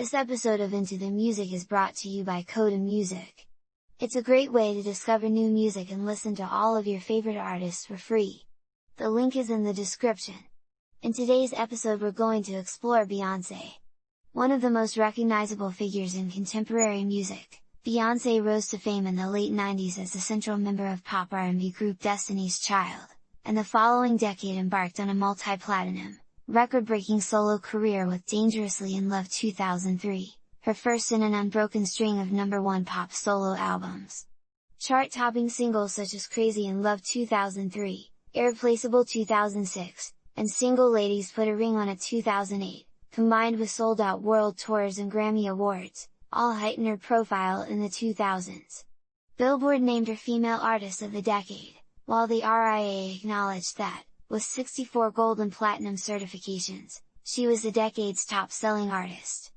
This episode of Into the Music is brought to you by Coda Music. It's a great way to discover new music and listen to all of your favorite artists for free. The link is in the description. In today's episode we're going to explore Beyoncé. One of the most recognizable figures in contemporary music, Beyoncé rose to fame in the late 90s as a central member of pop-R&B group Destiny's Child, and the following decade embarked on a multi-platinum, record-breaking solo career with Dangerously in Love 2003, her first in an unbroken string of #1 pop solo albums. Chart-topping singles such as Crazy in Love 2003, Irreplaceable 2006, and Single Ladies Put a Ring on It 2008, combined with sold-out world tours and Grammy Awards, all heightened her profile in the 2000s. Billboard named her Female Artist of the Decade, while the RIAA acknowledged that, with 64 gold and platinum certifications, she was the decade's top-selling artist.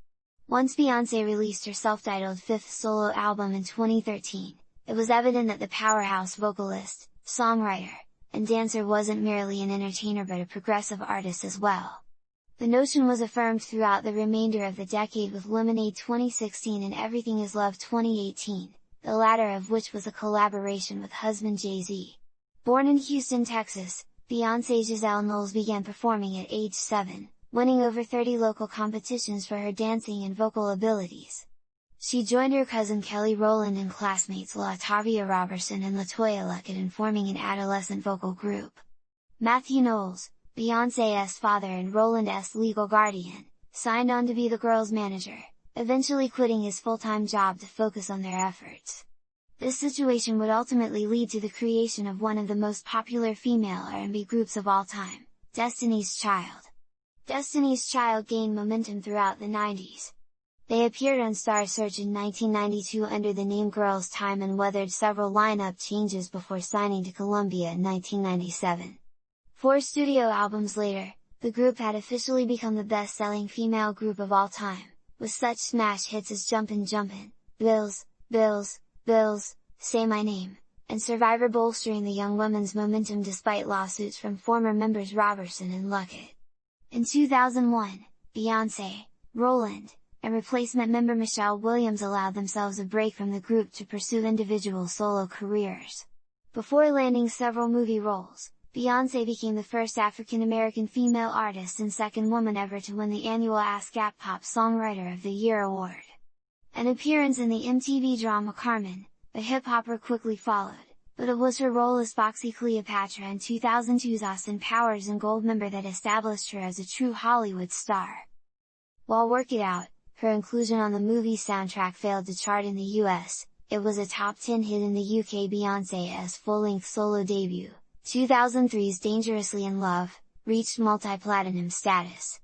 Once Beyoncé released her self-titled fifth solo album in 2013, it was evident that the powerhouse vocalist, songwriter, and dancer wasn't merely an entertainer but a progressive artist as well. The notion was affirmed throughout the remainder of the decade with Lemonade 2016 and Everything Is Love 2018, the latter of which was a collaboration with husband Jay-Z. Born in Houston, Texas, Beyoncé Giselle Knowles began performing at age 7, winning over 30 local competitions for her dancing and vocal abilities. She joined her cousin Kelly Rowland and classmates LaTavia Robertson and LaToya Luckett in forming an adolescent vocal group. Matthew Knowles, Beyoncé's father and Rowland's legal guardian, signed on to be the girls' manager, eventually quitting his full-time job to focus on their efforts. This situation would ultimately lead to the creation of one of the most popular female R&B groups of all time, Destiny's Child. Destiny's Child gained momentum throughout the 90s. They appeared on Star Search in 1992 under the name Girls Tyme and weathered several lineup changes before signing to Columbia in 1997. 4 studio albums later, the group had officially become the best-selling female group of all time, with such smash hits as Jumpin' Jumpin', Bills, Bills, Bills, Say My Name, and Survivor bolstering the young women's momentum despite lawsuits from former members Robertson and Luckett. In 2001, Beyoncé, Rowland, and replacement member Michelle Williams allowed themselves a break from the group to pursue individual solo careers. Before landing several movie roles, Beyoncé became the first African-American female artist and second woman ever to win the annual ASCAP Pop Songwriter of the Year award. An appearance in the MTV drama Carmen, a hip-hopper quickly followed, but it was her role as Foxy Cleopatra in 2002's Austin Powers and Gold member that established her as a true Hollywood star. While Work It Out, her inclusion on the movie's soundtrack failed to chart in the US, it was a top 10 hit in the UK. Beyoncé's full-length solo debut, 2003's Dangerously in Love, reached multi-platinum status.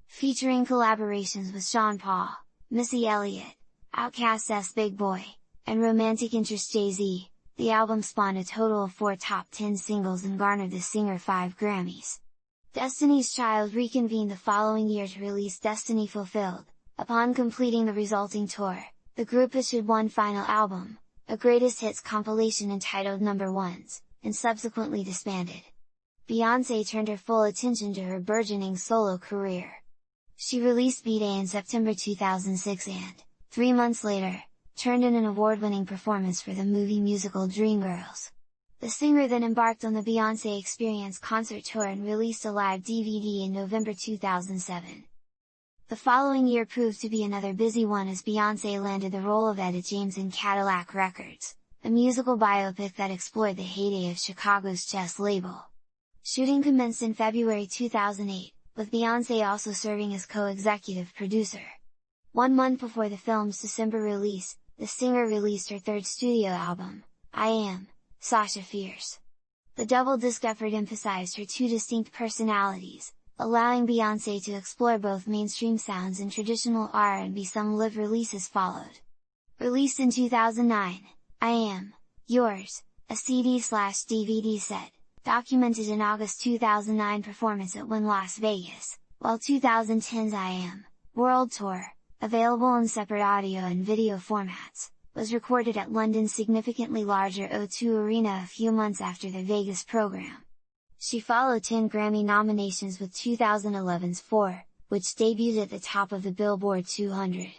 Featuring collaborations with Sean Paul, Missy Elliott, Outkast's Big Boy, and romantic interest Jay-Z, the album spawned a total of 4 top 10 singles and garnered the singer 5 Grammys. Destiny's Child reconvened the following year to release Destiny Fulfilled. Upon completing the resulting tour, the group issued one final album, a greatest hits compilation entitled Number Ones, and subsequently disbanded. Beyoncé turned her full attention to her burgeoning solo career. She released B-Day in September 2006 and, 3 months later, turned in an award-winning performance for the movie musical Dreamgirls. The singer then embarked on the Beyoncé Experience concert tour and released a live DVD in November 2007. The following year proved to be another busy one as Beyoncé landed the role of Etta James in Cadillac Records, a musical biopic that explored the heyday of Chicago's chess label. Shooting commenced in February 2008, with Beyoncé also serving as co-executive producer. 1 month before the film's December release, the singer released her 3rd studio album, I Am, Sasha Fierce. The double disc effort emphasized her 2 distinct personalities, allowing Beyoncé to explore both mainstream sounds and traditional R&B. Some live releases followed. Released in 2009, I Am, Yours, a CD/DVD set, documented an August 2009 performance at Wynn Las Vegas, while 2010's I Am, World Tour, available in separate audio and video formats, was recorded at London's significantly larger O2 Arena a few months after the Vegas program. She followed 10 Grammy nominations with 2011's 4, which debuted at the top of the Billboard 200.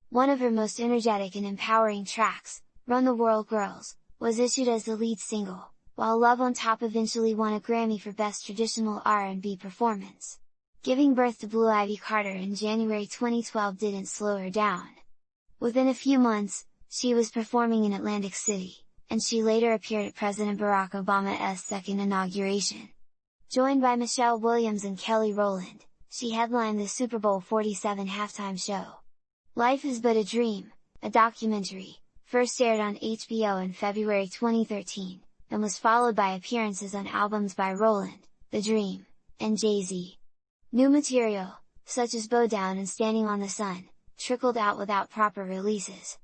One of her most energetic and empowering tracks, Run the World Girls, was issued as the lead single, while Love on Top eventually won a Grammy for Best Traditional R&B Performance. Giving birth to Blue Ivy Carter in January 2012 didn't slow her down. Within a few months, she was performing in Atlantic City, and she later appeared at President Barack Obama's second inauguration. Joined by Michelle Williams and Kelly Rowland, she headlined the Super Bowl 47 halftime show. Life is But a Dream, a documentary, first aired on HBO in February 2013, and was followed by appearances on albums by Rowland, The Dream, and Jay-Z. New material, such as Bow Down and Standing on the Sun, trickled out without proper releases.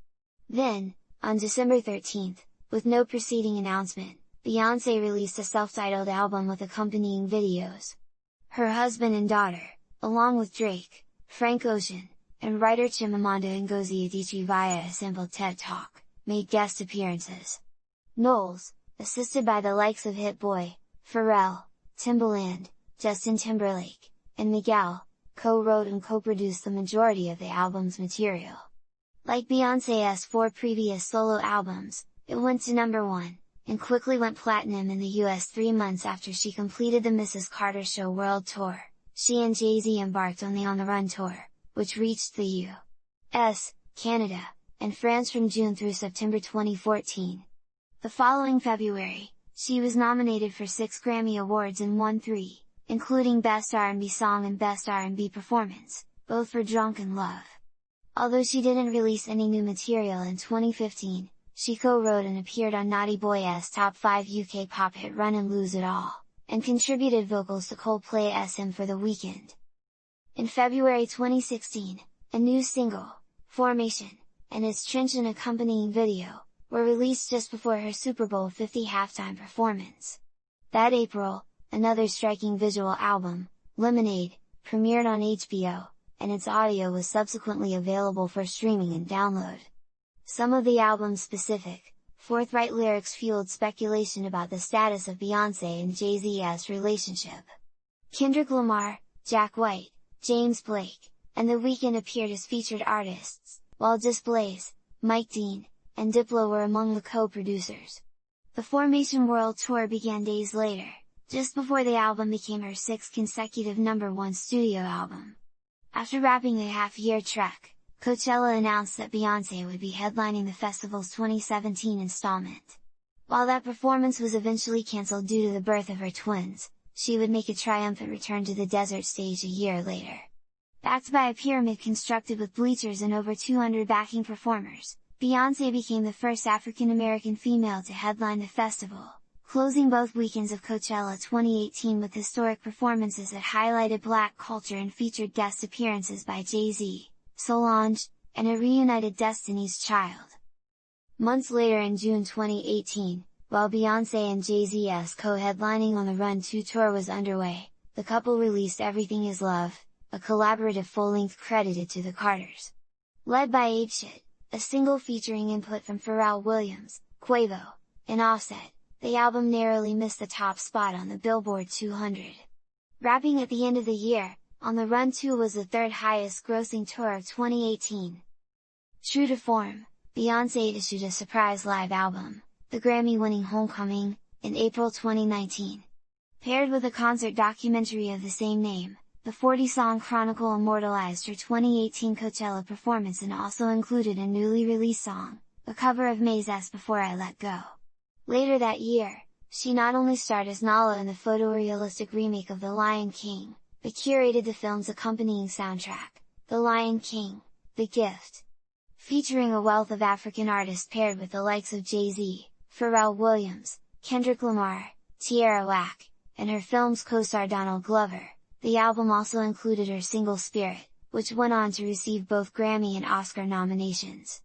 Then, on December 13th, with no preceding announcement, Beyoncé released a self-titled album with accompanying videos. Her husband and daughter, along with Drake, Frank Ocean, and writer Chimamanda Ngozi Adichie via a sampled TED Talk, made guest appearances. Knowles, assisted by the likes of Hit Boy, Pharrell, Timbaland, Justin Timberlake, and Miguel, co-wrote and co-produced the majority of the album's material. Like Beyoncé's 4 previous solo albums, it went to number 1, and quickly went platinum in the US 3 months after she completed the Mrs. Carter Show World Tour. She and Jay-Z embarked on the On the Run Tour, which reached the US, Canada, and France from June through September 2014. The following February, she was nominated for 6 Grammy Awards and won 3, including Best R&B Song and Best R&B Performance, both for Drunken Love. Although she didn't release any new material in 2015, she co-wrote and appeared on Naughty Boy's top 5 UK pop hit Run and Lose It All, and contributed vocals to Coldplay's Hymn for the Weekend. In February 2016, a new single, Formation, and its trench and accompanying video, were released just before her Super Bowl 50 halftime performance. That April, another striking visual album, Lemonade, premiered on HBO, and its audio was subsequently available for streaming and download. Some of the album's specific, forthright lyrics fueled speculation about the status of Beyoncé and Jay-Z's relationship. Kendrick Lamar, Jack White, James Blake, and The Weeknd appeared as featured artists, while Just Blaze, Mike Dean, and Diplo were among the co-producers. The Formation World Tour began days later, just before the album became her 6th consecutive #1 studio album. After wrapping the half-year trek, Coachella announced that Beyoncé would be headlining the festival's 2017 installment. While that performance was eventually cancelled due to the birth of her twins, she would make a triumphant return to the desert stage a year later. Backed by a pyramid constructed with bleachers and over 200 backing performers, Beyoncé became the first African-American female to headline the festival, closing both weekends of Coachella 2018 with historic performances that highlighted Black culture and featured guest appearances by Jay-Z, Solange, and a reunited Destiny's Child. Months later in June 2018, while Beyoncé and Jay-Z's co-headlining On the Run 2 tour was underway, the couple released Everything Is Love, a collaborative full-length credited to the Carters. Led by Apeshit, a single featuring input from Pharrell Williams, Quavo, and Offset, the album narrowly missed the top spot on the Billboard 200. Wrapping at the end of the year, On the Run 2 was the 3rd highest grossing tour of 2018. True to form, Beyoncé issued a surprise live album, the Grammy-winning Homecoming, in April 2019. Paired with a concert documentary of the same name, the 40-song chronicle immortalized her 2018 Coachella performance and also included a newly released song, a cover of May's Before I Let Go. Later that year, she not only starred as Nala in the photorealistic remake of The Lion King, but curated the film's accompanying soundtrack, The Lion King, The Gift. Featuring a wealth of African artists paired with the likes of Jay-Z, Pharrell Williams, Kendrick Lamar, Tierra Whack, and her film's co-star Donald Glover, the album also included her single Spirit, which went on to receive both Grammy and Oscar nominations.